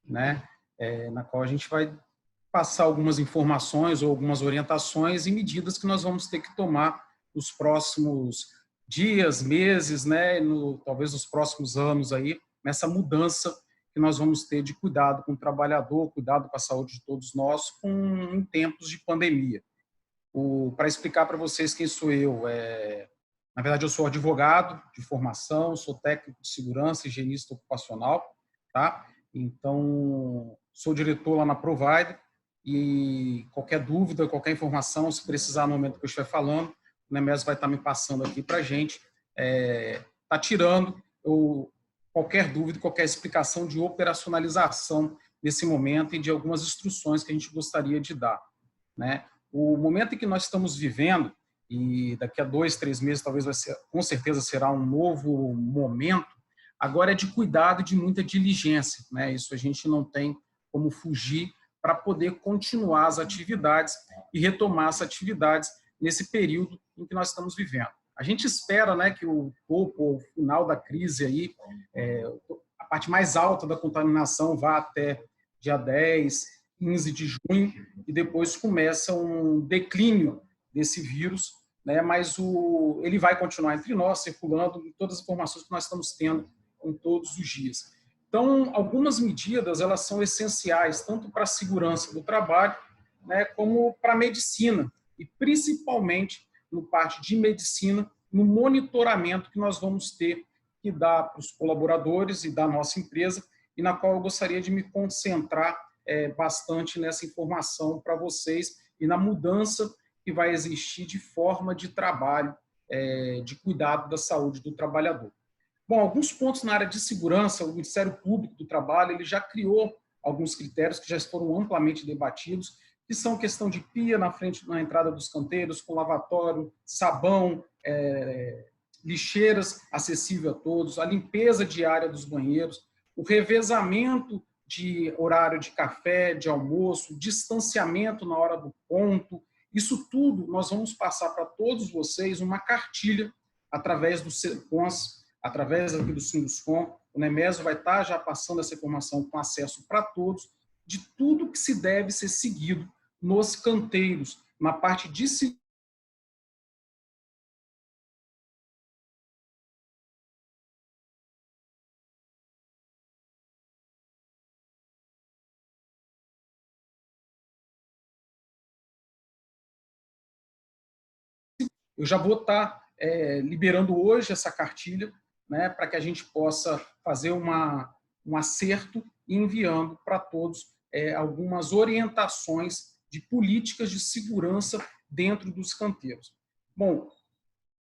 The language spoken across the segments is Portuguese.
né, na qual a gente vai passar algumas informações ou algumas orientações e medidas que nós vamos ter que tomar nos próximos dias, meses, né, talvez nos próximos anos aí, nessa mudança que nós vamos ter de cuidado com o trabalhador, cuidado com a saúde de todos nós, em tempos de pandemia. Para explicar para vocês quem sou eu, na verdade eu sou advogado de formação, sou técnico de segurança, higienista ocupacional, tá? Então, sou diretor lá na Provider e qualquer dúvida, qualquer informação, se precisar no momento que eu estiver falando, o Nemes vai estar me passando aqui para a gente, tá tirando qualquer dúvida, qualquer explicação de operacionalização nesse momento e de algumas instruções que a gente gostaria de dar, né? O momento em que nós estamos vivendo, e daqui a 2, 3 meses talvez com certeza será um novo momento, agora é de cuidado e de muita diligência, né? Isso a gente não tem como fugir para poder continuar as atividades e retomar as atividades nesse período em que nós estamos vivendo. A gente espera, né, que o topo, o final da crise, aí, a parte mais alta da contaminação vá até dia 10, 15 de junho, e depois começa um declínio desse vírus, né, mas ele vai continuar entre nós, circulando em todas as informações que nós estamos tendo em todos os dias. Então, algumas medidas elas são essenciais, tanto para a segurança do trabalho, né, como para a medicina, e principalmente no parte de medicina, no monitoramento que nós vamos ter que dar para os colaboradores e da nossa empresa, e na qual eu gostaria de me concentrar bastante nessa informação para vocês e na mudança que vai existir de forma de trabalho, de cuidado da saúde do trabalhador. Bom, alguns pontos na área de segurança, o Ministério Público do Trabalho ele já criou alguns critérios que já foram amplamente debatidos, que são questão de pia na entrada dos canteiros, com lavatório, sabão, lixeiras acessível a todos, a limpeza diária dos banheiros, o revezamento de horário de café, de almoço, distanciamento na hora do ponto. Isso tudo nós vamos passar para todos vocês uma cartilha através do SECONS, através aqui do Sinduscom. O Nemésio vai estar já passando essa informação com acesso para todos, de tudo que se deve ser seguido nos canteiros, na parte de segurança. Eu já vou estar liberando hoje essa cartilha, né, para que a gente possa fazer um acerto e enviando para todos algumas orientações de políticas de segurança dentro dos canteiros. Bom,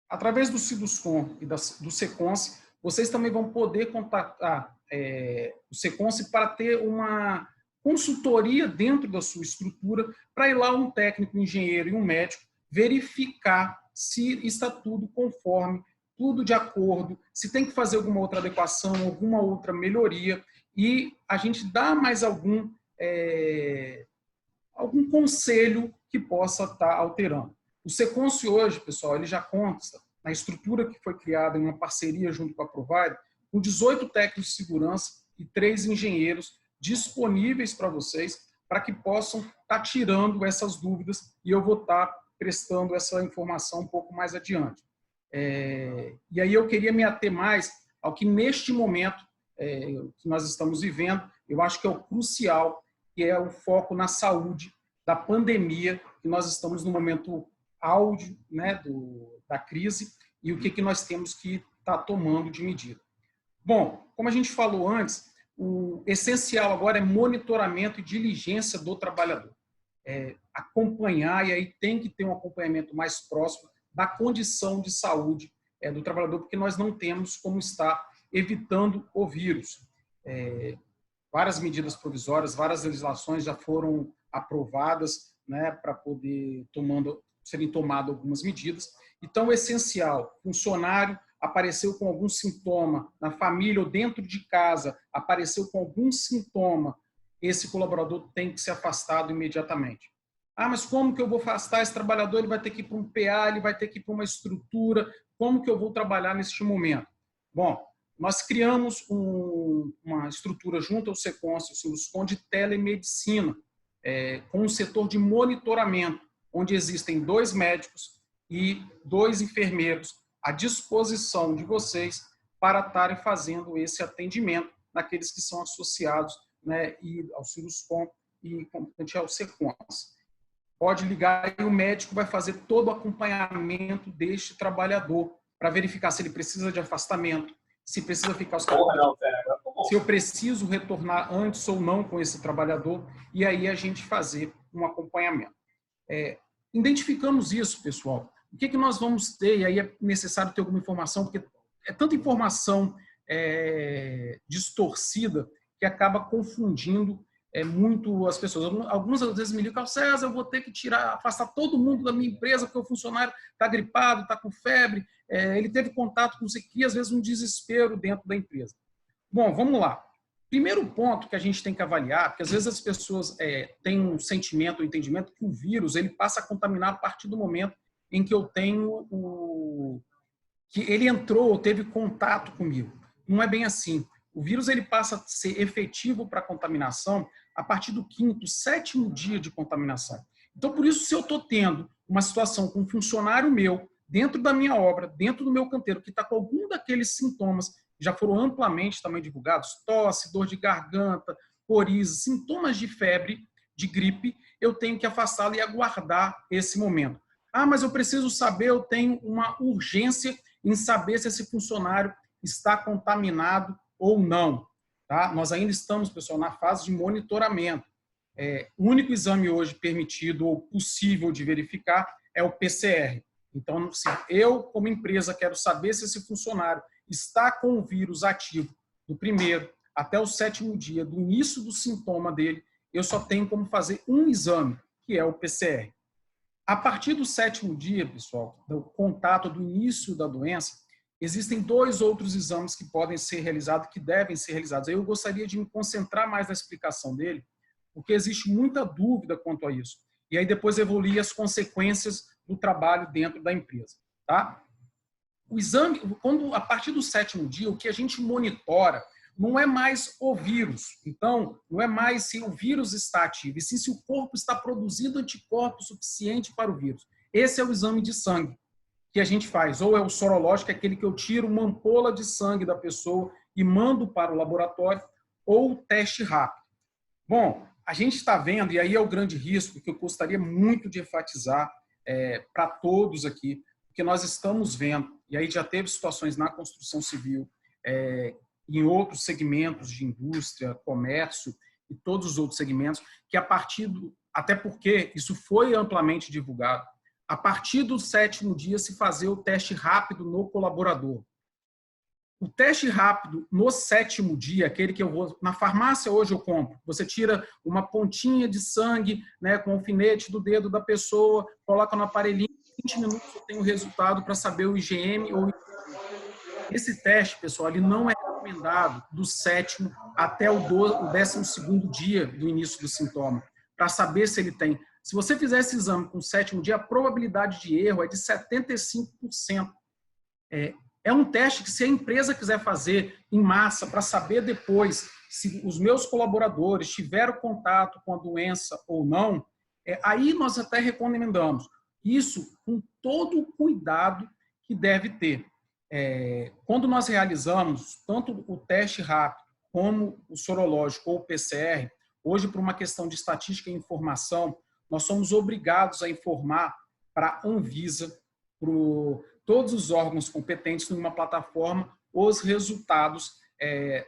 através do Sinduscom e do SECONS, vocês também vão poder contatar o SECONS para ter uma consultoria dentro da sua estrutura, para ir lá um técnico, um engenheiro e um médico verificar se está tudo conforme, tudo de acordo, se tem que fazer alguma outra adequação, alguma outra melhoria, e a gente dá mais algum conselho que possa estar alterando. O SECONS hoje, pessoal, ele já consta na estrutura que foi criada em uma parceria junto com a Provider, com 18 técnicos de segurança e 3 engenheiros disponíveis para vocês, para que possam estar tirando essas dúvidas, e eu vou estar prestando essa informação um pouco mais adiante. E aí eu queria me ater mais ao que neste momento que nós estamos vivendo, eu acho que é o crucial, que é o foco na saúde da pandemia, que nós estamos no momento áudio, né, da crise, e o que nós temos que estar tomando de medida. Bom, como a gente falou antes, o essencial agora é monitoramento e diligência do trabalhador. Acompanhar, e aí tem que ter um acompanhamento mais próximo da condição de saúde do trabalhador, porque nós não temos como estar evitando o vírus. Várias medidas provisórias, várias legislações já foram aprovadas, né, para poder serem tomadas algumas medidas. Então, o essencial, funcionário apareceu com algum sintoma na família ou dentro de casa, apareceu com algum sintoma, esse colaborador tem que ser afastado imediatamente. Ah, mas como que eu vou afastar esse trabalhador? Ele vai ter que ir para um PA, ele vai ter que ir para uma estrutura. Como que eu vou trabalhar neste momento? Bom, nós criamos uma estrutura junto ao Seconce, o Sinuscom, de telemedicina, com um setor de monitoramento, onde existem 2 médicos e 2 enfermeiros à disposição de vocês para estarem fazendo esse atendimento naqueles que são associados, né, e ao Sinuscom e ao Seconce. Pode ligar e o médico vai fazer todo o acompanhamento deste trabalhador para verificar se ele precisa de afastamento, se precisa ficar os 14 dias, se eu preciso retornar antes ou não com esse trabalhador, e aí a gente fazer um acompanhamento. Identificamos isso, pessoal. O que nós vamos ter, e aí é necessário ter alguma informação, porque é tanta informação distorcida que acaba confundindo muito as pessoas. Algumas às vezes me ligam: César, eu vou ter que afastar todo mundo da minha empresa porque o funcionário está gripado, está com febre, ele teve contato com isso aqui, às vezes um desespero dentro da empresa. Bom, vamos lá. Primeiro ponto que a gente tem que avaliar, porque às vezes as pessoas têm um sentimento, um entendimento que o vírus ele passa a contaminar a partir do momento em que eu tenho que ele entrou ou teve contato comigo. Não é bem assim. O vírus ele passa a ser efetivo para a contaminação a partir do 5º, 7º dia de contaminação. Então, por isso, se eu estou tendo uma situação com um funcionário meu, dentro da minha obra, dentro do meu canteiro, que está com algum daqueles sintomas que já foram amplamente também divulgados, tosse, dor de garganta, coriza, sintomas de febre, de gripe, eu tenho que afastá-lo e aguardar esse momento. Ah, mas eu preciso saber, eu tenho uma urgência em saber se esse funcionário está contaminado ou não. Tá? Nós ainda estamos, pessoal, na fase de monitoramento. O único exame hoje permitido ou possível de verificar é o PCR. Então, se eu, como empresa, quero saber se esse funcionário está com o vírus ativo do 1º até o 7º dia do início do sintoma dele, eu só tenho como fazer um exame, que é o PCR. A partir do 7º dia, pessoal, do contato do início da doença, existem 2 outros exames que podem ser realizados, que devem ser realizados. Eu gostaria de me concentrar mais na explicação dele, porque existe muita dúvida quanto a isso. E aí depois evoluir as consequências do trabalho dentro da empresa. Tá? O exame, a partir do 7º dia, o que a gente monitora não é mais o vírus. Então, não é mais se o vírus está ativo, e sim se o corpo está produzindo anticorpos suficiente para o vírus. Esse é o exame de sangue que a gente faz, ou é o sorológico, aquele que eu tiro uma ampola de sangue da pessoa e mando para o laboratório, ou o teste rápido. Bom, a gente está vendo, e aí é o grande risco que eu gostaria muito de enfatizar para todos aqui, porque nós estamos vendo, e aí já teve situações na construção civil, em outros segmentos de indústria, comércio e todos os outros segmentos, que até porque isso foi amplamente divulgado, a partir do 7º dia se fazer o teste rápido no colaborador. O teste rápido no 7º dia, aquele que eu vou na farmácia hoje eu compro, você tira uma pontinha de sangue, né, com o alfinete do dedo da pessoa, coloca no aparelhinho, em 20 minutos eu tenho o resultado para saber o IgM ou esse teste, pessoal, ele não é recomendado do 7º até o 12º dia do início do sintoma, para saber se ele tem. Se você fizer esse exame com o 7º dia, a probabilidade de erro é de 75%. É um teste que, se a empresa quiser fazer em massa para saber depois se os meus colaboradores tiveram contato com a doença ou não, aí nós até recomendamos. Isso com todo o cuidado que deve ter. Quando nós realizamos tanto o teste rápido como o sorológico ou o PCR, hoje, por uma questão de estatística e informação, nós somos obrigados a informar para a Anvisa, para todos os órgãos competentes numa plataforma, os resultados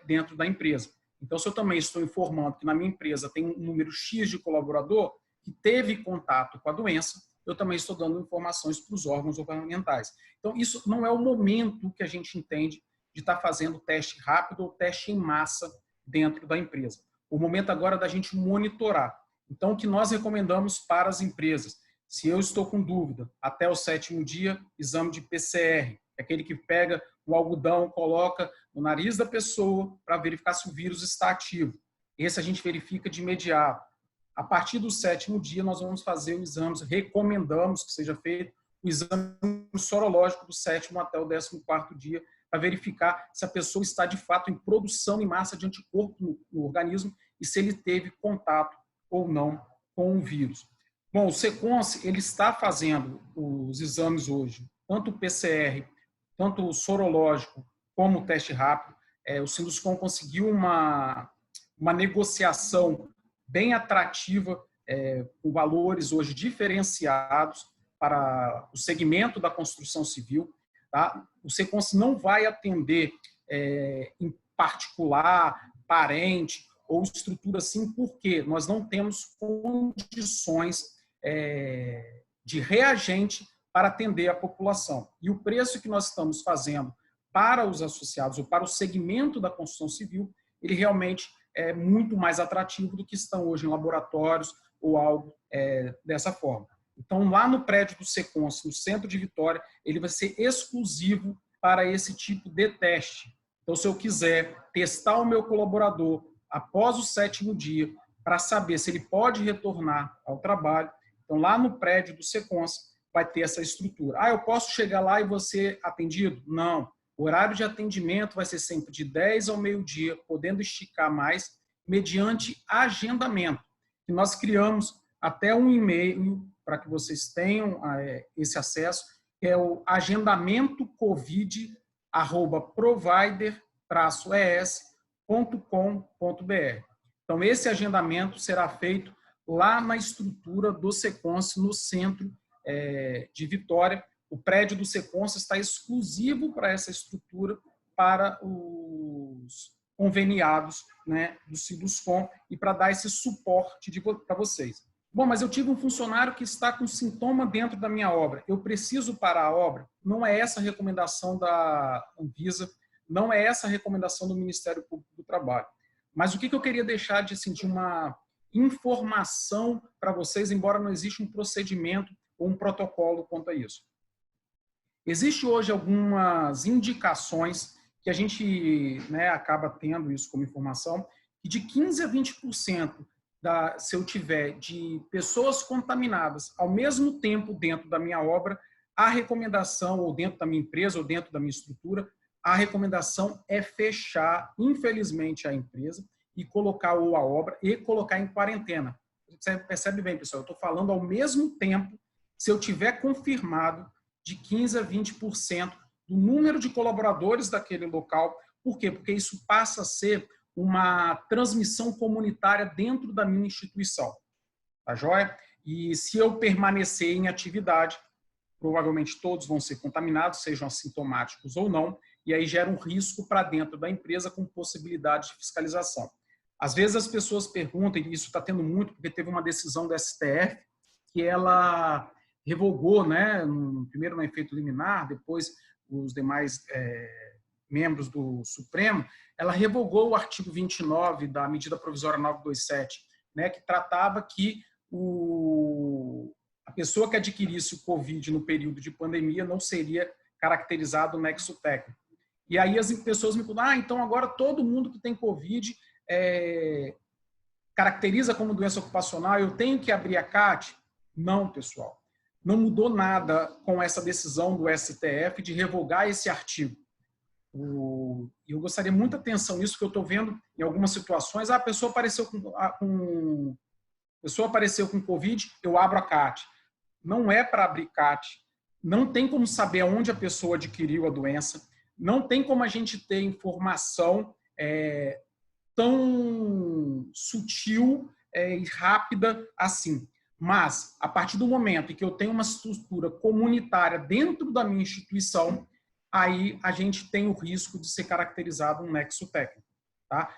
dentro da empresa. Então, se eu também estou informando que na minha empresa tem um número X de colaborador que teve contato com a doença, eu também estou dando informações para os órgãos governamentais. Então, isso não é o momento que a gente entende de estar fazendo teste rápido ou teste em massa dentro da empresa. O momento agora é da gente monitorar. Então, o que nós recomendamos para as empresas? Se eu estou com dúvida, até o 7º dia, exame de PCR, aquele que pega o algodão, coloca no nariz da pessoa para verificar se o vírus está ativo. Esse a gente verifica de imediato. A partir do 7º dia, nós vamos fazer o exame, recomendamos que seja feito o exame sorológico do 7º até o 14º dia, para verificar se a pessoa está, de fato, em produção em massa de anticorpo no organismo e se ele teve contato ou não com o vírus. Bom, o Sequence, ele está fazendo os exames hoje, tanto o PCR, tanto o sorológico, como o teste rápido. O Sinduscom conseguiu uma negociação bem atrativa, com valores hoje diferenciados para o segmento da construção civil. Tá? O Sequence não vai atender em particular, parente ou estrutura assim, porque nós não temos condições de reagente para atender a população. E o preço que nós estamos fazendo para os associados ou para o segmento da construção civil, ele realmente é muito mais atrativo do que estão hoje em laboratórios ou algo dessa forma. Então, lá no prédio do Sequence, no centro de Vitória, ele vai ser exclusivo para esse tipo de teste. Então, se eu quiser testar o meu colaborador após o 7º dia, para saber se ele pode retornar ao trabalho, então, lá no prédio do Sequence, vai ter essa estrutura. Eu posso chegar lá e vou ser atendido? Não. O horário de atendimento vai ser sempre de 10 ao meio-dia, podendo esticar mais, mediante agendamento. E nós criamos até um e-mail para que vocês tenham esse acesso, que é o agendamentocovid@provider-es.com.br. Então, esse agendamento será feito lá na estrutura do Sequence, no centro de Vitória. O prédio do Sequence está exclusivo para essa estrutura, para os conveniados, né, do Sinduscom, e para dar esse suporte para vocês. Bom, mas eu tive um funcionário que está com sintoma dentro da minha obra. Eu preciso parar a obra? Não é essa a recomendação da Anvisa, não é essa a recomendação do Ministério Público do Trabalho. Mas o que eu queria deixar de uma informação para vocês, embora não exista um procedimento ou um protocolo quanto a isso. Existe hoje algumas indicações que a gente, né, acaba tendo isso como informação, que de 15% a 20% se eu tiver de pessoas contaminadas ao mesmo tempo dentro da minha obra, a recomendação, ou dentro da minha empresa, ou dentro da minha estrutura, a recomendação é fechar, infelizmente, a empresa e colocar ou a obra e colocar em quarentena. Você percebe bem, pessoal, eu estou falando ao mesmo tempo, se eu tiver confirmado de 15% a 20% do número de colaboradores daquele local. Por quê? Porque isso passa a ser uma transmissão comunitária dentro da minha instituição. Tá joia? E se eu permanecer em atividade, provavelmente todos vão ser contaminados, sejam assintomáticos ou não, e aí gera um risco para dentro da empresa com possibilidade de fiscalização. Às vezes as pessoas perguntam, e isso está tendo muito, porque teve uma decisão do STF, que ela revogou, né, primeiro no efeito liminar, depois os demais membros do Supremo, ela revogou o artigo 29 da medida provisória 927, né, que tratava que a pessoa que adquirisse o Covid no período de pandemia não seria caracterizado o nexo técnico. E aí as pessoas me perguntam, então agora todo mundo que tem Covid caracteriza como doença ocupacional, eu tenho que abrir a CAT? Não, pessoal. Não mudou nada com essa decisão do STF de revogar esse artigo. Eu gostaria muita atenção nisso, que eu estou vendo em algumas situações, a pessoa apareceu com Covid, eu abro a CAT. Não é para abrir CAT. Não tem como saber onde a pessoa adquiriu a doença. Não tem como a gente ter informação tão sutil e rápida assim. Mas, a partir do momento em que eu tenho uma estrutura comunitária dentro da minha instituição, aí a gente tem o risco de ser caracterizado um nexo técnico. Tá?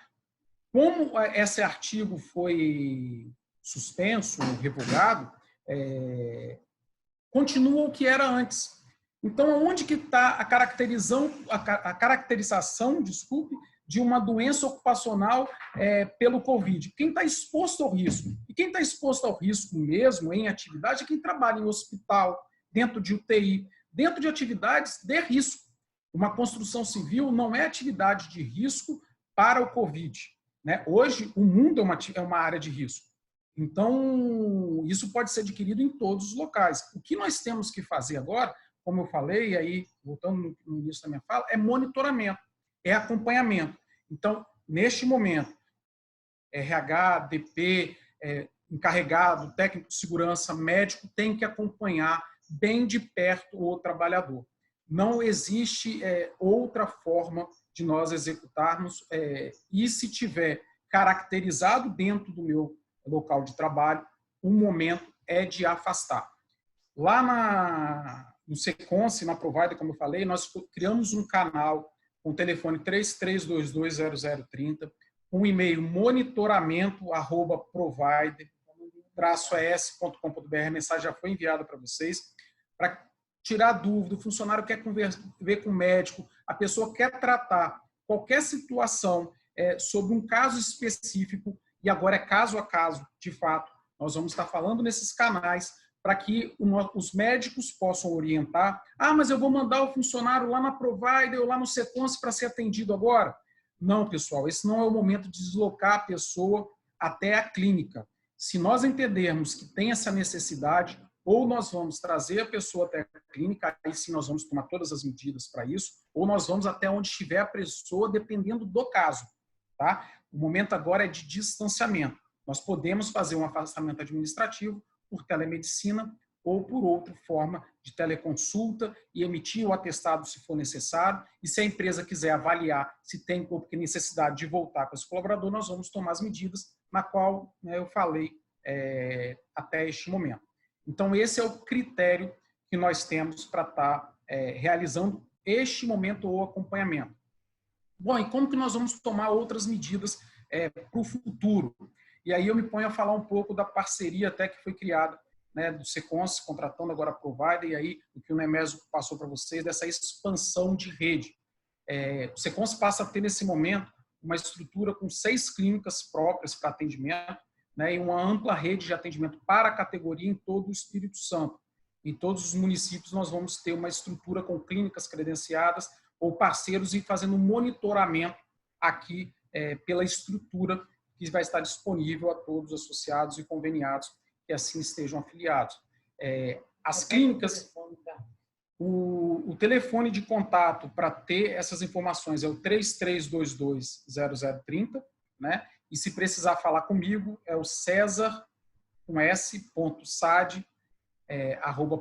Como esse artigo foi suspenso, revogado, continua o que era antes. Então, onde que está a caracterização, de uma doença ocupacional pelo Covid? Quem está exposto ao risco? E quem está exposto ao risco mesmo em atividade é quem trabalha em hospital, dentro de UTI, dentro de atividades de risco. Uma construção civil não é atividade de risco para o Covid. Né? Hoje, o mundo é uma área de risco. Então, isso pode ser adquirido em todos os locais. O que nós temos que fazer agora, como eu falei, aí voltando no início da minha fala, é monitoramento, é acompanhamento. Então, neste momento, RH, DP, encarregado, técnico de segurança, médico, tem que acompanhar bem de perto o trabalhador. Não existe outra forma de nós executarmos, e se tiver caracterizado dentro do meu local de trabalho, o momento é de afastar. Lá no Seconce, na Provider, como eu falei, nós criamos um canal com o telefone 33220030, um e-mail monitoramento@provider-es.com.br, a mensagem já foi enviada para vocês, para tirar dúvida, o funcionário quer ver com o médico, a pessoa quer tratar qualquer situação sobre um caso específico, e agora é caso a caso, de fato, nós vamos estar falando nesses canais para que os médicos possam orientar. Ah, mas eu vou mandar o funcionário lá na Provider ou lá no Seconce para ser atendido agora? Não, pessoal, esse não é o momento de deslocar a pessoa até a clínica. Se nós entendermos que tem essa necessidade, ou nós vamos trazer a pessoa até a clínica, aí sim nós vamos tomar todas as medidas para isso, ou nós vamos até onde estiver a pessoa, dependendo do caso. Tá? O momento agora é de distanciamento. Nós podemos fazer um afastamento administrativo por telemedicina ou por outra forma de teleconsulta e emitir o atestado se for necessário. E se a empresa quiser avaliar se tem necessidade de voltar com esse colaborador, nós vamos tomar as medidas na qual eu falei até este momento. Então, esse é o critério que nós temos para estar realizando este momento ou acompanhamento. Bom, e como que nós vamos tomar outras medidas para o futuro? E aí eu me ponho a falar um pouco da parceria até que foi criada, né, do Seconce, contratando agora a Provider, e aí o que o Nemésio passou para vocês, dessa expansão de rede. O Seconce passa a ter, nesse momento, uma estrutura com 6 clínicas próprias para atendimento, né, e uma ampla rede de atendimento para a categoria em todo o Espírito Santo. Em todos os municípios nós vamos ter uma estrutura com clínicas credenciadas ou parceiros e fazendo um monitoramento aqui pela estrutura que vai estar disponível a todos os associados e conveniados que assim estejam afiliados. As clínicas, o telefone de contato para ter essas informações é o 33220030, né? E se precisar falar comigo, é o César, com s.sad,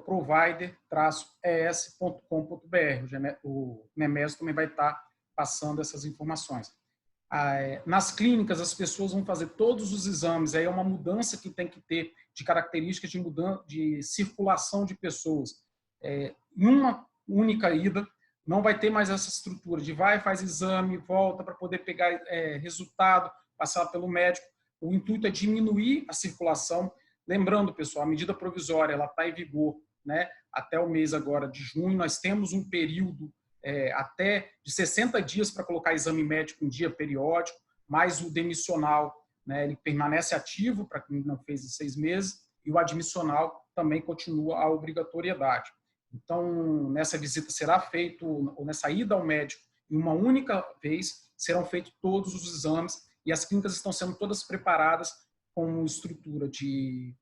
@provider-es.com.br. O Nemésio também vai estar passando essas informações. Nas clínicas, as pessoas vão fazer todos os exames, aí é uma mudança que tem que ter de características de circulação de pessoas. Em uma única ida, não vai ter mais essa estrutura de vai, faz exame, volta para poder pegar resultado, passar pelo médico. O intuito é diminuir a circulação. Lembrando, pessoal, a medida provisória ela está em vigor, né, até o mês agora de junho. Nós temos um período até de 60 dias para colocar exame médico em dia periódico, mais o demissional, né, ele permanece ativo para quem não fez em 6 meses, e o admissional também continua a obrigatoriedade. Então, nessa visita será feito, ou nessa ida ao médico, em uma única vez, serão feitos todos os exames, e as clínicas estão sendo todas preparadas com estrutura de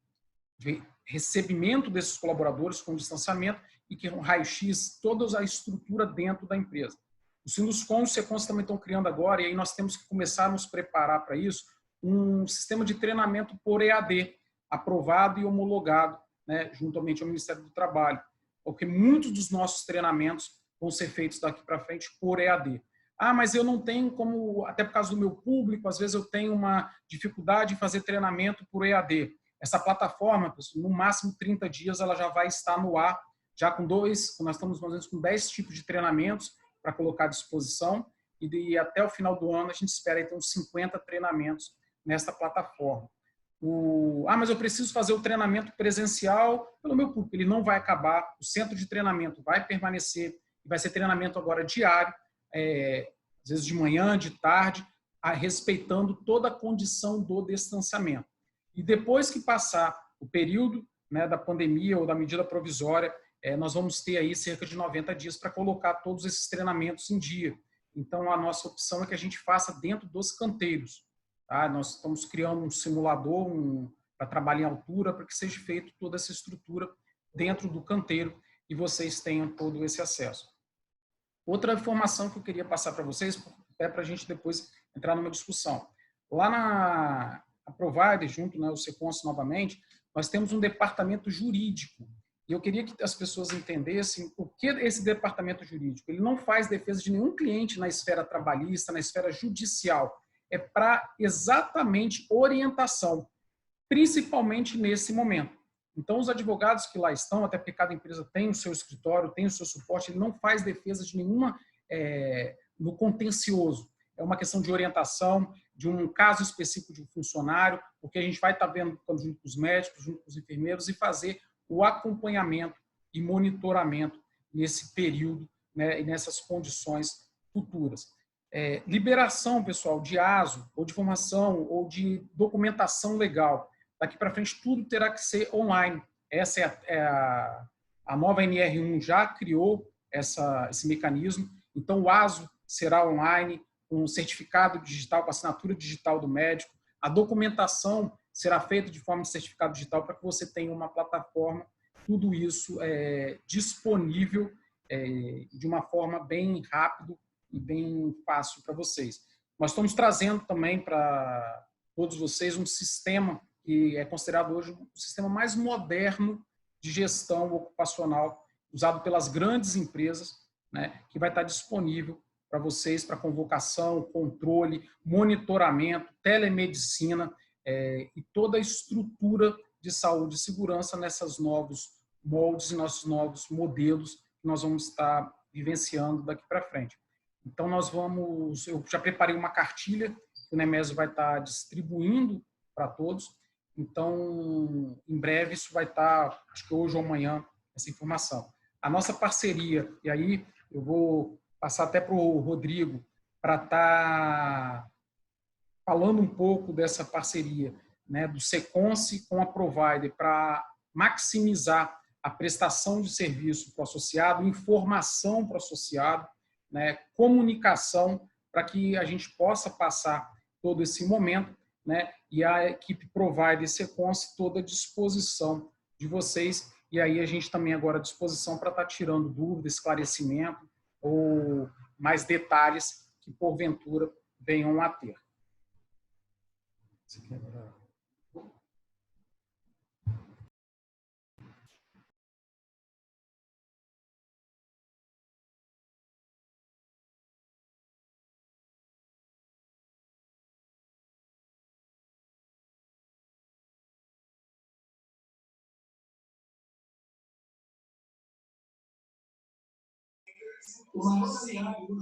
recebimento desses colaboradores com distanciamento e que um raio-x, toda a estrutura dentro da empresa. Os Sinduscom e o Seconce também estão criando agora, e aí nós temos que começar a nos preparar para isso, um sistema de treinamento por EAD, aprovado e homologado, né, juntamente ao Ministério do Trabalho, porque muitos dos nossos treinamentos vão ser feitos daqui para frente por EAD. Ah, mas eu não tenho como, até por causa do meu público, às vezes eu tenho uma dificuldade em fazer treinamento por EAD. Essa plataforma, no máximo 30 dias, ela já vai estar no ar, já com nós estamos mais ou menos com 10 tipos de treinamentos para colocar à disposição, e até o final do ano a gente espera ter uns 50 treinamentos nesta plataforma. Mas eu preciso fazer o treinamento presencial pelo meu público. Ele não vai acabar, o centro de treinamento vai permanecer, vai ser treinamento agora diário, às vezes de manhã, de tarde, respeitando toda a condição do distanciamento. E depois que passar o período, né, da pandemia ou da medida provisória, nós vamos ter aí cerca de 90 dias para colocar todos esses treinamentos em dia. Então, a nossa opção é que a gente faça dentro dos canteiros. Tá? Nós estamos criando um simulador para trabalhar em altura, para que seja feito toda essa estrutura dentro do canteiro. e vocês tenham todo esse acesso. Outra informação que eu queria passar para vocês, até para a gente depois entrar numa discussão. Lá na Provider, junto, né, o Secons novamente, nós temos um departamento jurídico. E eu queria que as pessoas entendessem o que esse departamento jurídico. Ele não faz defesa de nenhum cliente na esfera trabalhista, na esfera judicial. É para exatamente orientação, principalmente nesse momento. Então, os advogados que lá estão, até porque cada empresa tem o seu escritório, tem o seu suporte, ele não faz defesa de nenhuma no contencioso. É uma questão de orientação, de um caso específico de um funcionário, porque a gente vai estar vendo junto com os médicos, junto com os enfermeiros, e fazer o acompanhamento e monitoramento nesse período, né, e nessas condições futuras. Liberação, pessoal, de ASO, ou de formação, ou de documentação legal. Daqui para frente, tudo terá que ser online. Essa a nova NR1 já criou esse mecanismo. Então, o ASO será online, com um certificado digital, com assinatura digital do médico. A documentação será feita de forma de certificado digital para que você tenha uma plataforma, tudo isso disponível de uma forma bem rápida e bem fácil para vocês. Nós estamos trazendo também para todos vocês um sistema que é considerado hoje o sistema mais moderno de gestão ocupacional, usado pelas grandes empresas, né, que vai estar disponível para vocês, para convocação, controle, monitoramento, telemedicina e toda a estrutura de saúde e segurança nesses novos moldes e nossos novos modelos que nós vamos estar vivenciando daqui para frente. Então, eu já preparei uma cartilha que o Nemésio vai estar distribuindo para todos. Então, em breve, isso vai estar, acho que hoje ou amanhã, essa informação. A nossa parceria, e aí eu vou passar até para o Rodrigo, para estar falando um pouco dessa parceria, né, do Secons com a Provider, para maximizar a prestação de serviço para o associado, informação para o associado, né, comunicação, para que a gente possa passar todo esse momento, né, e a equipe Provider e Secons toda à disposição de vocês. E aí a gente também agora à disposição para estar tirando dúvidas, esclarecimento ou mais detalhes que porventura venham a ter.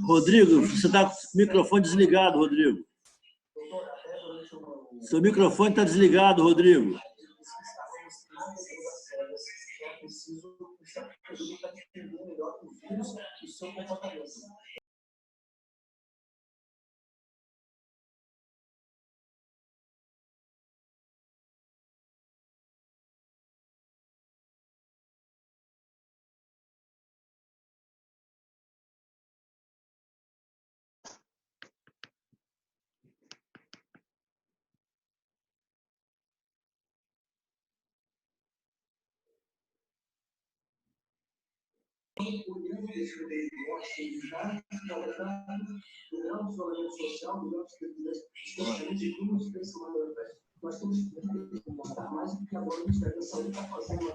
Rodrigo, você está com o microfone desligado, Rodrigo. Seu microfone está desligado, Rodrigo.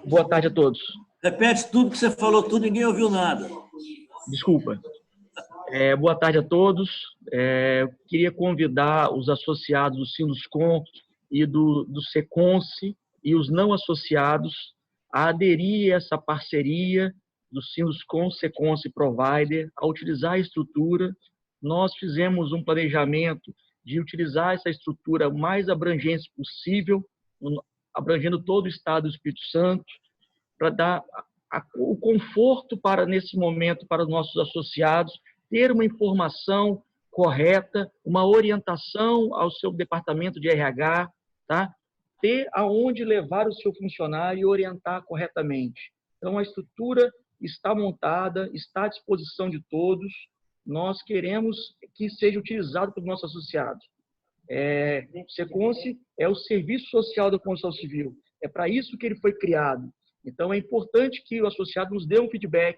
Boa tarde a todos. Repete tudo que você falou, tudo, ninguém ouviu nada. Desculpa. Boa tarde a todos. Queria convidar os associados do Sinduscom e do Seconce e os não associados a aderir a essa parceria do Sinduscom, Seconce e Provider, a utilizar a estrutura. Nós fizemos um planejamento de utilizar essa estrutura o mais abrangente possível, abrangendo todo o estado do Espírito Santo, para dar o conforto nesse momento para os nossos associados, ter uma informação correta, uma orientação ao seu departamento de RH, tá? Ter aonde levar o seu funcionário e orientar corretamente. Então, a estrutura está montada, está à disposição de todos. Nós queremos que seja utilizado pelos nossos associados. O Seconce é o Serviço Social da Construção Civil. É para isso que ele foi criado. Então, é importante que o associado nos dê um feedback,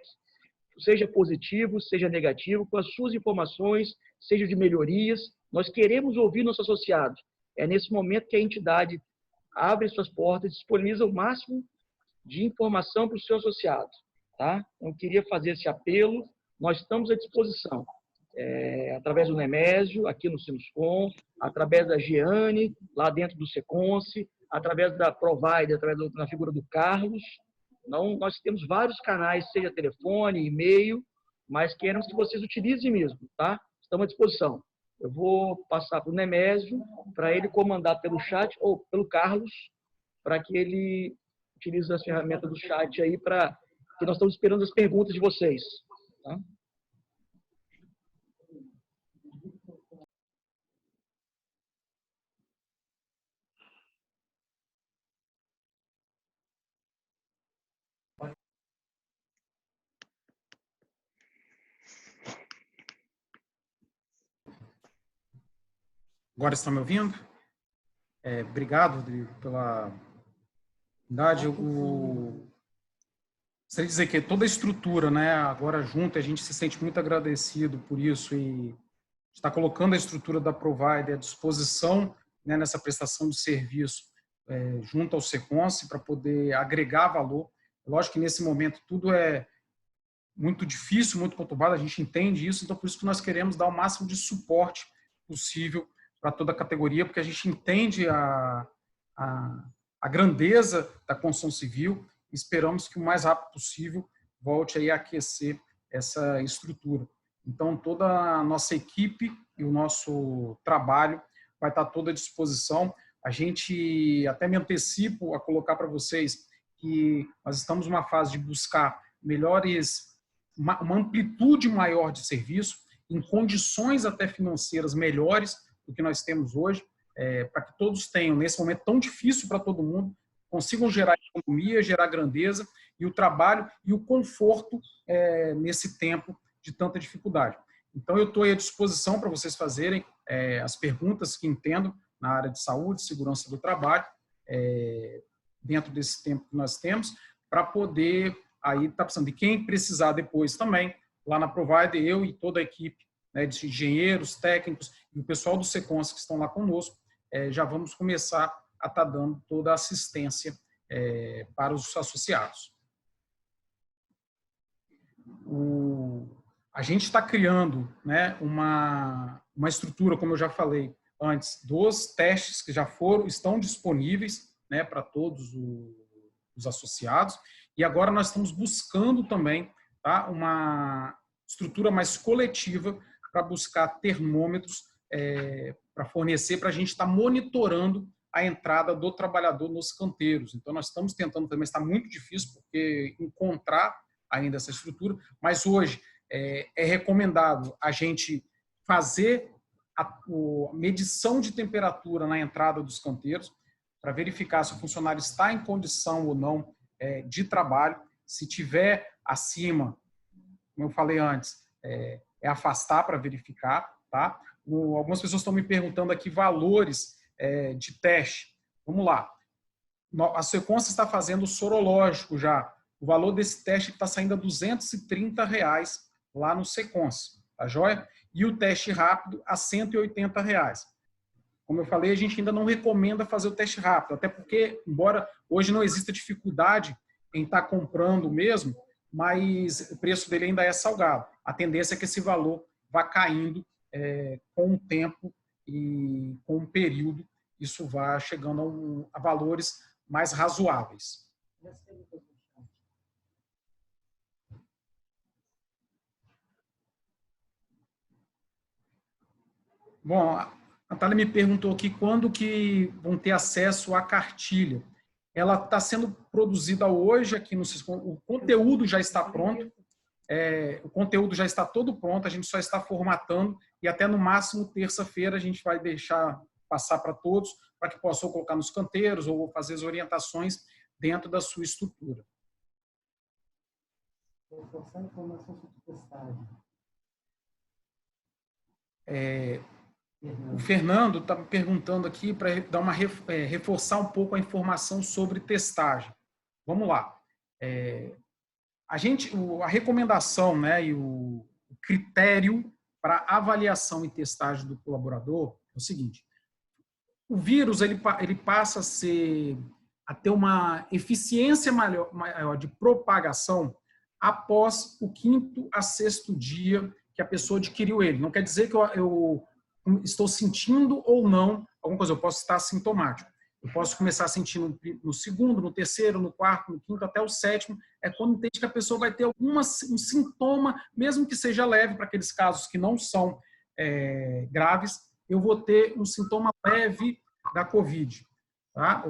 seja positivo, seja negativo, com as suas informações, seja de melhorias. Nós queremos ouvir nossos associados. É nesse momento que a entidade abre suas portas e disponibiliza o máximo de informação para os seus associados. Tá? Então, eu queria fazer esse apelo. Nós estamos à disposição, através do Nemésio, aqui no Sinuscom, através da Giane, lá dentro do Seconce, através da Provider, através da figura do Carlos. Não, nós temos vários canais, seja telefone, e-mail, mas queremos que vocês utilizem mesmo, tá? Estamos à disposição. Eu vou passar para o Nemésio, para ele comandar pelo chat, ou pelo Carlos, para que ele utilize as ferramentas do chat aí, para que nós estamos esperando as perguntas de vocês. Tá? Agora estão me ouvindo? Obrigado, Rodrigo, pela oportunidade. Gostaria de dizer que toda a estrutura, né, agora junto, a gente se sente muito agradecido por isso e está colocando a estrutura da Provider à disposição, né, nessa prestação de serviço junto ao Seconce para poder agregar valor. Lógico que nesse momento tudo é muito difícil, muito conturbado, a gente entende isso, então por isso que nós queremos dar o máximo de suporte possível para toda a categoria, porque a gente entende a grandeza da construção civil e esperamos que o mais rápido possível volte aí a aquecer essa estrutura. Então, toda a nossa equipe e o nosso trabalho vai estar toda à disposição. A gente até me antecipo a colocar para vocês que nós estamos numa fase de buscar uma amplitude maior de serviço, em condições até financeiras melhores do que nós temos hoje, para que todos tenham, nesse momento tão difícil para todo mundo, consigam gerar economia, gerar grandeza e o trabalho e o conforto nesse tempo de tanta dificuldade. Então, eu estou à disposição para vocês fazerem as perguntas que entendam na área de saúde, segurança do trabalho, dentro desse tempo que nós temos, para poder aí estar precisando de quem precisar depois também, lá na Provider, eu e toda a equipe, né, de engenheiros, técnicos e o pessoal do Seconce que estão lá conosco, já vamos começar a estar dando toda a assistência para os associados. A gente está criando, né, uma estrutura, como eu já falei antes, dos testes que já estão disponíveis, né, para todos os associados, e agora nós estamos buscando também, tá, uma estrutura mais coletiva para buscar termômetros para fornecer, para a gente estar monitorando a entrada do trabalhador nos canteiros. Então, nós estamos tentando também, está muito difícil, porque encontrar ainda essa estrutura, mas hoje é recomendado a gente fazer a medição de temperatura na entrada dos canteiros, para verificar se o funcionário está em condição ou não de trabalho. Se tiver acima, como eu falei antes, afastar para verificar. Tá? Algumas pessoas estão me perguntando aqui valores de teste. Vamos lá. A Seconce está fazendo o sorológico já. O valor desse teste está saindo a R$230 lá no Seconce, tá joia? E o teste rápido a R$180. Como eu falei, a gente ainda não recomenda fazer o teste rápido, até porque, embora hoje não exista dificuldade em estar comprando mesmo, mas o preço dele ainda é salgado. A tendência é que esse valor vá caindo com o tempo e com o período, isso vai chegando a valores mais razoáveis. Bom, a Natália me perguntou aqui quando que vão ter acesso à cartilha. Ela está sendo produzida hoje aqui no Siscom. O conteúdo já está pronto, o conteúdo já está todo pronto, a gente só está formatando e até no máximo terça-feira a gente vai deixar passar para todos, para que possam colocar nos canteiros ou fazer as orientações dentro da sua estrutura. Reforçar a informação sobre testagem. O Fernando está me perguntando aqui para dar reforçar um pouco a informação sobre testagem. Vamos lá. a recomendação, né, e o critério para avaliação e testagem do colaborador é o seguinte: o vírus ele passa a ter uma eficiência maior de propagação após o 5º a 6º dia que a pessoa adquiriu ele. Não quer dizer que eu estou sentindo ou não alguma coisa, eu posso estar sintomático. Eu posso começar a sentir no 2º, no 3º, no 4º, no 5º, até o 7º. É quando entende que a pessoa vai ter um sintoma, mesmo que seja leve, para aqueles casos que não são graves, eu vou ter um sintoma leve da COVID. Tá?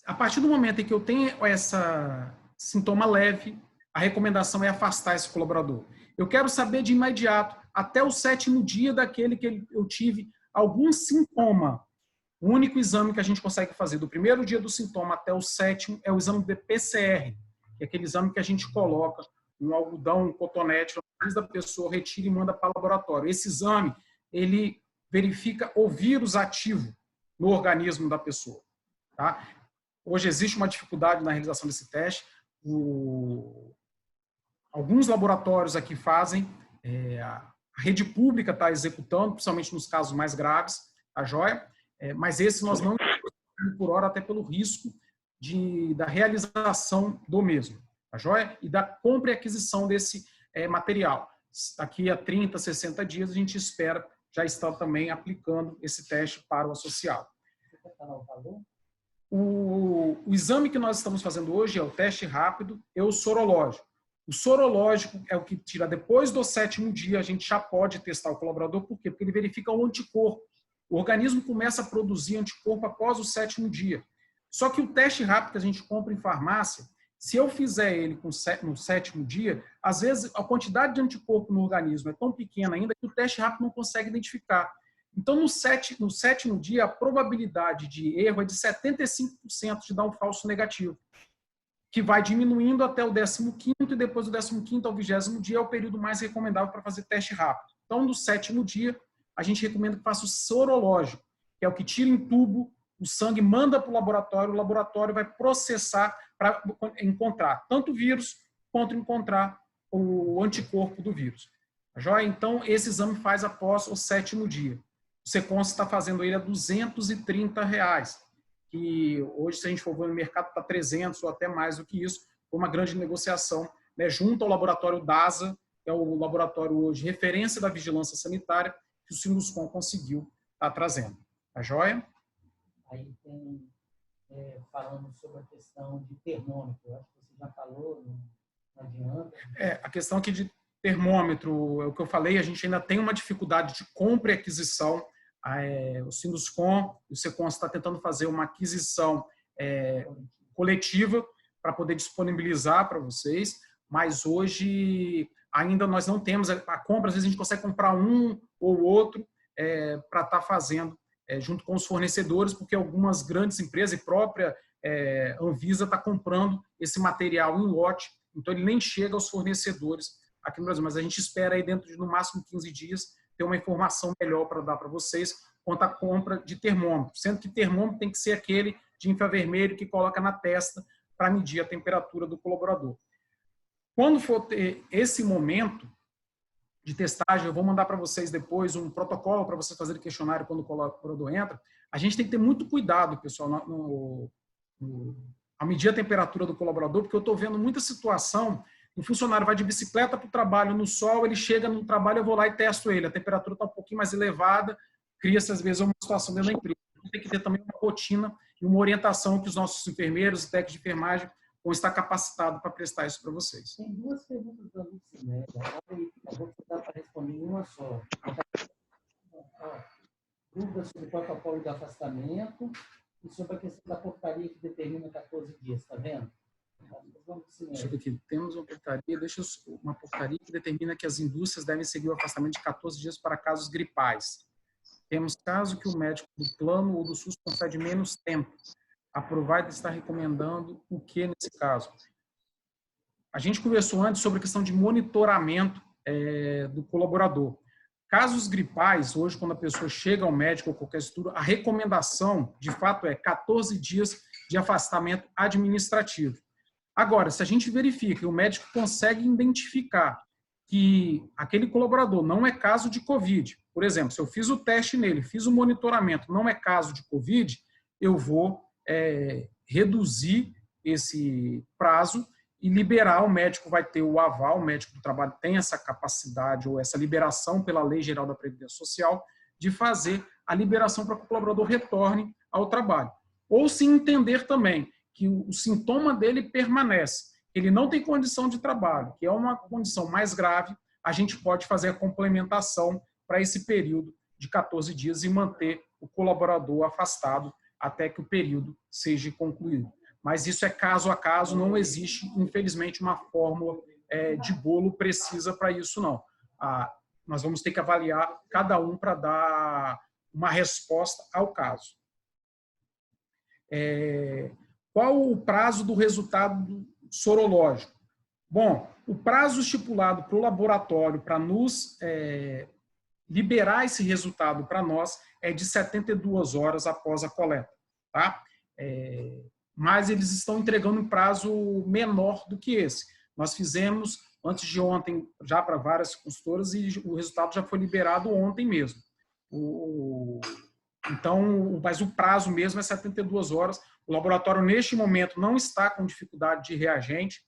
A partir do momento em que eu tenho essa sintoma leve, a recomendação é afastar esse colaborador. Eu quero saber de imediato, até o 7º dia daquele que eu tive algum sintoma. O único exame que a gente consegue fazer do primeiro dia do sintoma até o 7º é o exame de PCR, que é aquele exame que a gente coloca um algodão, um cotonete, antes da pessoa retira e manda para o laboratório. Esse exame, ele verifica o vírus ativo no organismo da pessoa. Tá? Hoje existe uma dificuldade na realização desse teste. Alguns laboratórios aqui fazem, a rede pública está executando, principalmente nos casos mais graves, tá joia? Mas esse nós não estamos por hora, até pelo risco da realização do mesmo, tá joia? E da compra e aquisição desse material. Daqui a 30, 60 dias, a gente espera já estar também aplicando esse teste para o associado. O exame que nós estamos fazendo hoje é o teste rápido e o sorológico. O sorológico é o que tira depois do 7º dia, a gente já pode testar o colaborador. Por quê? Porque ele verifica o anticorpo. O organismo começa a produzir anticorpo após o 7º dia. Só que o teste rápido que a gente compra em farmácia, se eu fizer ele no 7º dia, às vezes a quantidade de anticorpo no organismo é tão pequena ainda que o teste rápido não consegue identificar. Então, no 7º dia, a probabilidade de erro é de 75% de dar um falso negativo, que vai diminuindo até o 15º, e depois do 15º ao 20º dia é o período mais recomendável para fazer teste rápido. Então, no 7º dia, a gente recomenda que faça o sorológico, que é o que tira em tubo, o sangue manda para o laboratório vai processar para encontrar tanto o vírus quanto encontrar o anticorpo do vírus. Tá joia? Então, esse exame faz após o 7º dia. O Seconce está fazendo ele a R$230, que hoje, se a gente for ver no mercado, está 300 ou até mais do que isso. Foi uma grande negociação, né, junto ao laboratório DASA, que é o laboratório hoje referência da vigilância sanitária, que o Sinduscom conseguiu estar trazendo. Tá joia? Aí tem, falando sobre a questão de termômetro, eu acho que você já falou, não adianta. A questão aqui de termômetro, é o que eu falei, a gente ainda tem uma dificuldade de compra e aquisição. O Sinduscom, o Seconce está tentando fazer uma aquisição coletiva para poder disponibilizar para vocês, mas hoje ainda nós não temos a compra, às vezes a gente consegue comprar um ou outro para estar fazendo junto com os fornecedores, porque algumas grandes empresas e própria Anvisa está comprando esse material em lote, então ele nem chega aos fornecedores aqui no Brasil, mas a gente espera aí dentro de no máximo 15 dias ter uma informação melhor para dar para vocês quanto à compra de termômetro, sendo que termômetro tem que ser aquele de infravermelho que coloca na testa para medir a temperatura do colaborador. Quando for ter esse momento de testagem, eu vou mandar para vocês depois um protocolo para vocês fazerem questionário quando o colaborador entra. A gente tem que ter muito cuidado, pessoal, ao medir a temperatura do colaborador, porque eu estou vendo muita situação. O funcionário vai de bicicleta para o trabalho no sol, ele chega no trabalho, eu vou lá e testo ele. A temperatura está um pouquinho mais elevada, cria-se às vezes uma situação dentro da empresa. Tem que ter também uma rotina e uma orientação que os nossos enfermeiros e técnicos de enfermagem vão estar capacitados para prestar isso para vocês. Tem duas perguntas da Lucinéia. Eu vou tentar para responder em uma só. Dúvidas sobre o protocolo de afastamento e sobre a questão da portaria que determina 14 dias, está vendo? Deixa eu ver aqui. Temos uma portaria que determina que as indústrias devem seguir o afastamento de 14 dias para casos gripais. Temos caso que o médico do plano ou do SUS concede menos tempo. A Provida está recomendando o que nesse caso? A gente conversou antes sobre a questão de monitoramento do colaborador. Casos gripais, hoje, quando a pessoa chega ao médico ou qualquer estudo, a recomendação, de fato, é 14 dias de afastamento administrativo. Agora, se a gente verifica e o médico consegue identificar que aquele colaborador não é caso de Covid, por exemplo, se eu fiz o teste nele, fiz o monitoramento, não é caso de Covid, eu vou reduzir esse prazo e liberar. O médico vai ter o aval, o médico do trabalho tem essa capacidade ou essa liberação pela Lei Geral da Previdência Social de fazer a liberação para que o colaborador retorne ao trabalho. Ou se entender também que o sintoma dele permanece, ele não tem condição de trabalho, que é uma condição mais grave, a gente pode fazer a complementação para esse período de 14 dias e manter o colaborador afastado até que o período seja concluído. Mas isso é caso a caso, não existe, infelizmente, uma fórmula de bolo precisa para isso, não. Nós vamos ter que avaliar cada um para dar uma resposta ao caso. Qual o prazo do resultado sorológico? Bom, o prazo estipulado para o laboratório para nos liberar esse resultado para nós é de 72 horas após a coleta, tá? Mas eles estão entregando um prazo menor do que esse. Nós fizemos antes de ontem já para várias consultoras e o resultado já foi liberado ontem mesmo. Então, mas o prazo mesmo é 72 horas. O laboratório, neste momento, não está com dificuldade de reagente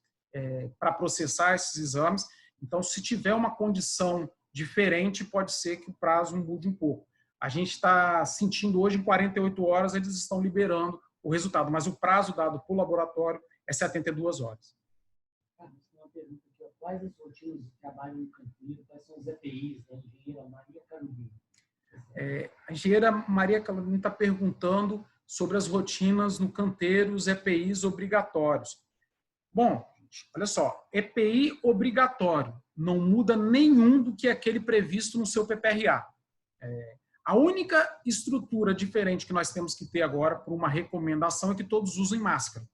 para processar esses exames. Então, se tiver uma condição diferente, pode ser que o prazo mude um pouco. A gente está sentindo hoje, em 48 horas, eles estão liberando o resultado, mas o prazo dado para o laboratório é 72 horas. Uma pergunta aqui, quais as rotinas de trabalho no canteiro, quais são os EPIs da engenheira Maria Carolina? A engenheira Maria Carolina está perguntando sobre as rotinas no canteiro, os EPIs obrigatórios. Bom, olha só, EPI obrigatório não muda nenhum do que é aquele previsto no seu PPRA. A única estrutura diferente que nós temos que ter agora, por uma recomendação, é que todos usem máscara.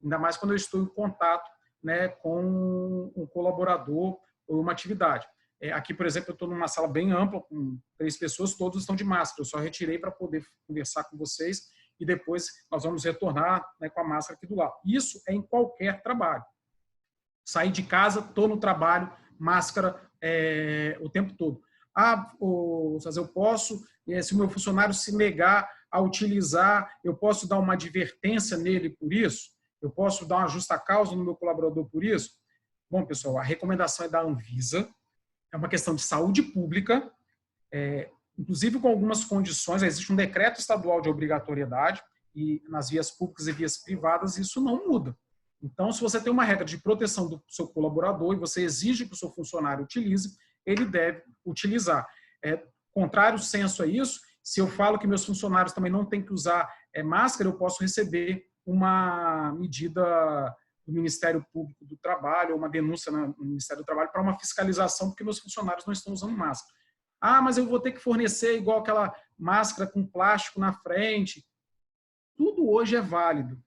Ainda mais quando eu estou em contato, né, com um colaborador ou uma atividade. Aqui, por exemplo, eu estou numa sala bem ampla, com 3 pessoas, todos estão de máscara. Eu só retirei para poder conversar com vocês e depois nós vamos retornar, né, com a máscara aqui do lado. Isso é em qualquer trabalho. Sair de casa, estou no trabalho, máscara o tempo todo. Eu posso, se o meu funcionário se negar a utilizar, eu posso dar uma advertência nele por isso? Eu posso dar uma justa causa no meu colaborador por isso? Bom, pessoal, a recomendação é da Anvisa, é uma questão de saúde pública, inclusive com algumas condições. Existe um decreto estadual de obrigatoriedade e nas vias públicas e vias privadas isso não muda. Então, se você tem uma regra de proteção do seu colaborador e você exige que o seu funcionário utilize, ele deve utilizar. Contrário senso a isso, se eu falo que meus funcionários também não têm que usar máscara, eu posso receber uma medida do Ministério Público do Trabalho, ou uma denúncia no Ministério do Trabalho para uma fiscalização, porque meus funcionários não estão usando máscara. Mas eu vou ter que fornecer igual aquela máscara com plástico na frente. Tudo hoje é válido,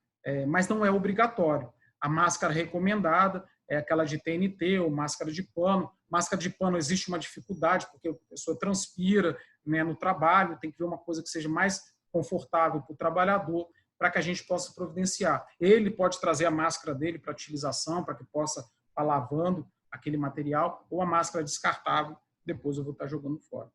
mas não é obrigatório. A máscara recomendada é aquela de TNT ou máscara de pano. Máscara de pano existe uma dificuldade, porque a pessoa transpira, né, no trabalho, tem que ver uma coisa que seja mais confortável para o trabalhador, para que a gente possa providenciar. Ele pode trazer a máscara dele para utilização, para que possa estar lavando aquele material, ou a máscara descartável, depois eu vou estar jogando fora.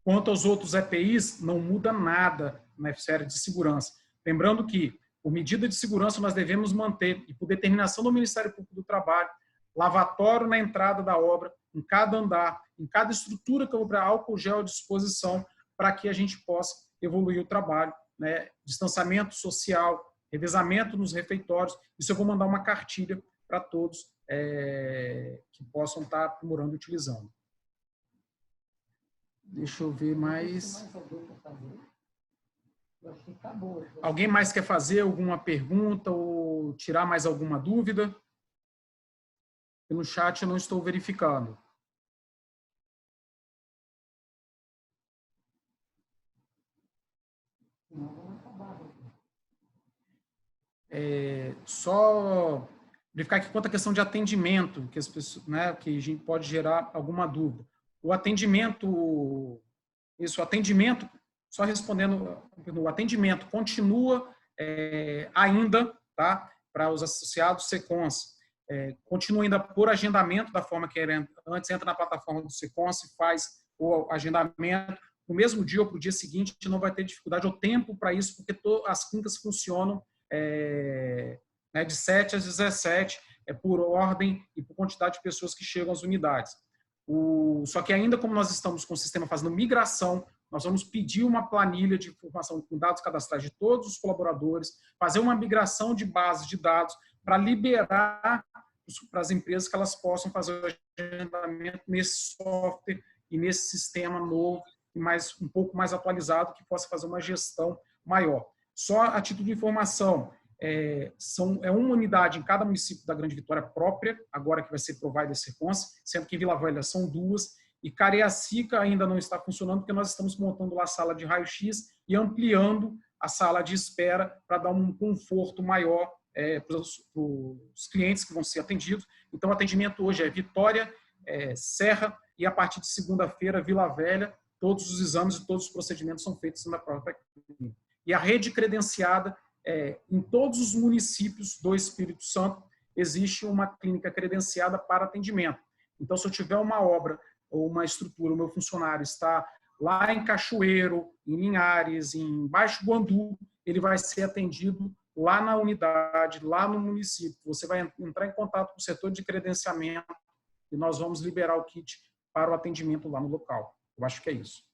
Quanto aos outros EPIs, não muda nada na esfera de segurança. Lembrando que, por medida de segurança, nós devemos manter, e por determinação do Ministério Público do Trabalho, lavatório na entrada da obra, em cada andar, em cada estrutura que eu vou para álcool gel à disposição, para que a gente possa evoluir o trabalho, né? Distanciamento social, revezamento nos refeitórios. Isso eu vou mandar uma cartilha para todos que possam estar aprimorando e utilizando. Deixa eu ver mais. Alguém mais quer fazer alguma pergunta ou tirar mais alguma dúvida? No chat eu não estou verificando. Só verificar aqui quanto à questão de atendimento, que as pessoas, né, que a gente pode gerar alguma dúvida. O atendimento, só respondendo, o atendimento continua ainda, tá? Para os associados Secons. Continua ainda por agendamento, da forma que era antes, entra na plataforma do Secons, faz o agendamento. No mesmo dia ou para o dia seguinte, não vai ter dificuldade ou tempo para isso, porque as clínicas funcionam de 7 às 17, por ordem e por quantidade de pessoas que chegam às unidades. Só que ainda como nós estamos com o sistema fazendo migração, nós vamos pedir uma planilha de informação com dados cadastrais de todos os colaboradores, fazer uma migração de bases de dados para liberar para as empresas que elas possam fazer o agendamento nesse software e nesse sistema novo, um pouco mais atualizado, que possa fazer uma gestão maior. Só a título de informação, uma unidade em cada município da Grande Vitória própria, agora que vai ser provider Secons, sendo que em Vila Velha são 2, e Cariacica ainda não está funcionando, porque nós estamos montando lá a sala de raio-x e ampliando a sala de espera para dar um conforto maior para os clientes que vão ser atendidos. Então, o atendimento hoje é Vitória, Serra, e a partir de segunda-feira, Vila Velha, todos os exames e todos os procedimentos são feitos na própria clínica. E a rede credenciada, em todos os municípios do Espírito Santo, existe uma clínica credenciada para atendimento. Então, se eu tiver uma obra ou uma estrutura, o meu funcionário está lá em Cachoeiro, em Linhares, em Baixo Guandu, ele vai ser atendido lá na unidade, lá no município. Você vai entrar em contato com o setor de credenciamento e nós vamos liberar o kit para o atendimento lá no local. Eu acho que é isso.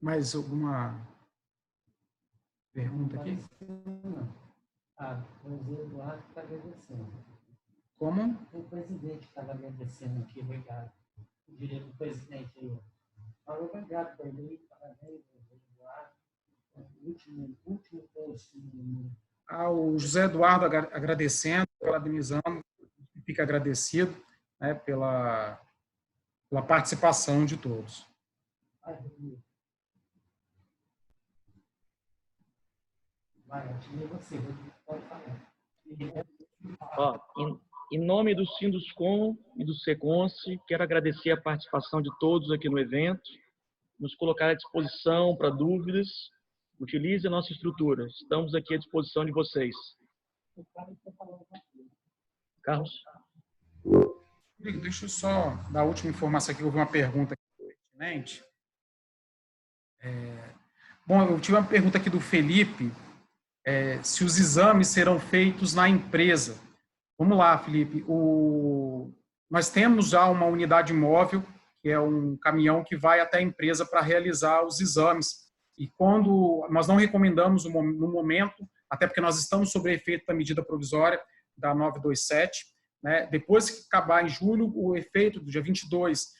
Mais alguma pergunta aqui? O José Eduardo está agradecendo. Como? O presidente estava agradecendo aqui, obrigado. O direito do presidente aí. Obrigado, parabéns, José Eduardo. Último post. O José Eduardo agradecendo, parabenizando, fica agradecido, né, pela participação de todos. Vai, você pode falar. Em nome do Sinduscom e do Seconce, quero agradecer a participação de todos aqui no evento, nos colocar à disposição para dúvidas. Utilize a nossa estrutura. Estamos aqui à disposição de vocês. Carlos? Deixa eu só dar a última informação aqui. Houve uma pergunta aqui do pertinente. Bom, eu tive uma pergunta aqui do Felipe, se os exames serão feitos na empresa. Vamos lá, Felipe. Nós temos já uma unidade móvel, que é um caminhão que vai até a empresa para realizar os exames. E quando nós não recomendamos no momento, até porque nós estamos sob efeito da medida provisória da 927, né? Depois que acabar em julho, o efeito do dia 22,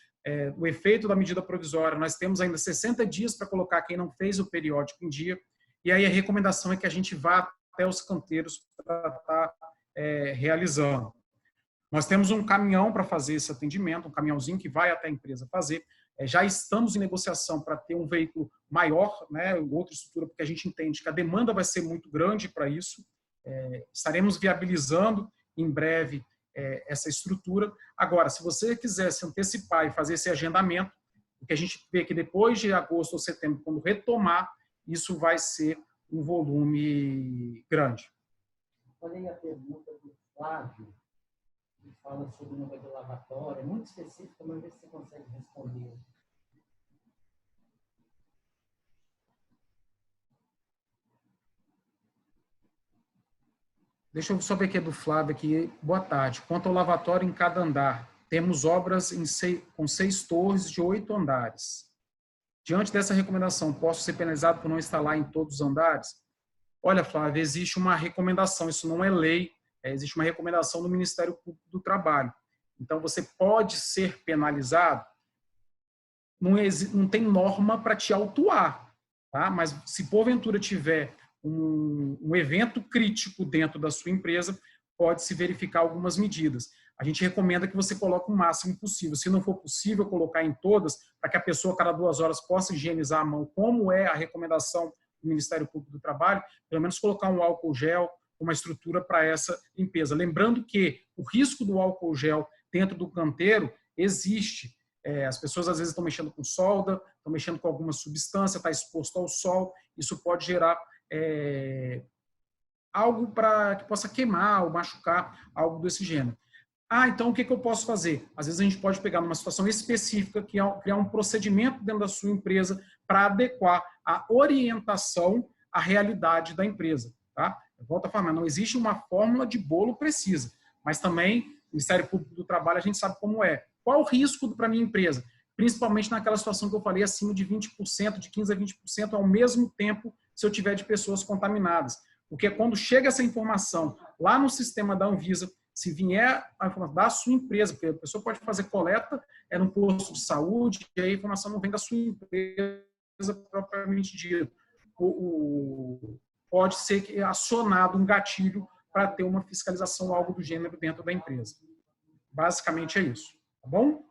o efeito da medida provisória, nós temos ainda 60 dias para colocar quem não fez o periódico em dia, e aí a recomendação é que a gente vá até os canteiros para estar realizando. Nós temos um caminhão para fazer esse atendimento, um caminhãozinho que vai até a empresa fazer. Já estamos em negociação para ter um veículo maior, né, outra estrutura, porque a gente entende que a demanda vai ser muito grande para isso. Estaremos viabilizando em breve essa estrutura. Agora, se você quiser se antecipar e fazer esse agendamento, o que a gente vê que depois de agosto ou setembro, quando retomar, isso vai ser um volume grande. Olha a pergunta do Flávio, que fala sobre o número de lavatório, é muito específico, mas ver se você consegue responder. Deixa eu só ver aqui do Flávio aqui. Boa tarde. Quanto ao lavatório em cada andar, temos obras com 6 torres de 8 andares. Diante dessa recomendação, posso ser penalizado por não instalar em todos os andares? Olha, Flávio, existe uma recomendação, isso não é lei, existe uma recomendação do Ministério Público do Trabalho. Então, você pode ser penalizado, não tem norma para te autuar, tá? Mas se porventura tiver um evento crítico dentro da sua empresa, pode-se verificar algumas medidas. A gente recomenda que você coloque o máximo possível. Se não for possível colocar em todas, para que a pessoa, a cada 2 horas, possa higienizar a mão, como é a recomendação do Ministério Público do Trabalho, pelo menos colocar um álcool gel, uma estrutura para essa limpeza. Lembrando que o risco do álcool gel dentro do canteiro existe. As pessoas às vezes estão mexendo com solda, estão mexendo com alguma substância, está exposto ao sol, isso pode gerar algo para que possa queimar ou machucar, algo desse gênero. Então o que eu posso fazer? Às vezes a gente pode pegar numa situação específica, criar um procedimento dentro da sua empresa para adequar a orientação à realidade da empresa. Tá? Eu volto a falar, não existe uma fórmula de bolo precisa, mas também o Ministério Público do Trabalho a gente sabe como é. Qual o risco para a minha empresa? Principalmente naquela situação que eu falei, acima de 20%, de 15% a 20% ao mesmo tempo, se eu tiver de pessoas contaminadas. Porque quando chega essa informação lá no sistema da Anvisa, se vier a informação da sua empresa, porque a pessoa pode fazer coleta num posto de saúde, e a informação não vem da sua empresa propriamente dita. Pode ser acionado um gatilho para ter uma fiscalização ou algo do gênero dentro da empresa. Basicamente é isso. Tá bom?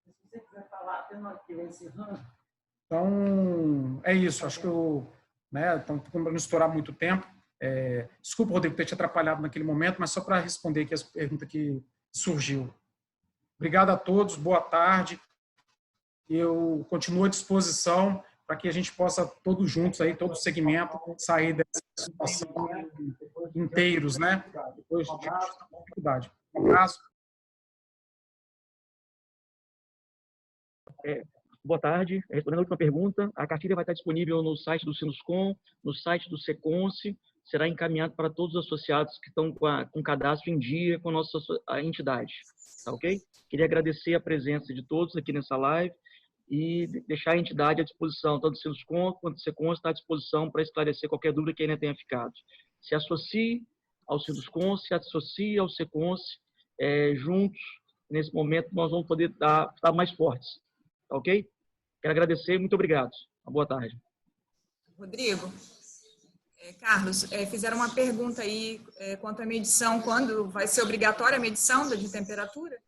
Se você quiser falar, tem uma que vai encerrando. Então, é isso. Acho que então, para não estourar muito tempo. Desculpa, Rodrigo, ter te atrapalhado naquele momento, mas só para responder aqui as perguntas que surgiu. Obrigado a todos, boa tarde. Eu continuo à disposição para que a gente possa, todos juntos, aí, todo o segmento, sair dessa situação inteiros, né? Depois de dificuldade. Um abraço. Boa tarde. Respondendo a última pergunta, a cartilha vai estar disponível no site do Sinuscom, no site do Seconce, será encaminhado para todos os associados que estão com cadastro em dia com a nossa entidade. Tá ok? Queria agradecer a presença de todos aqui nessa live e deixar a entidade à disposição, tanto do Sinuscom quanto do Seconce está à disposição para esclarecer qualquer dúvida que ainda tenha ficado. Se associe ao Sinuscom, se associe ao Seconce, juntos, nesse momento, nós vamos poder estar mais fortes. Tá ok? Quero agradecer, muito obrigado. Uma boa tarde. Rodrigo, Carlos, fizeram uma pergunta aí quanto à medição, quando vai ser obrigatória a medição de temperatura?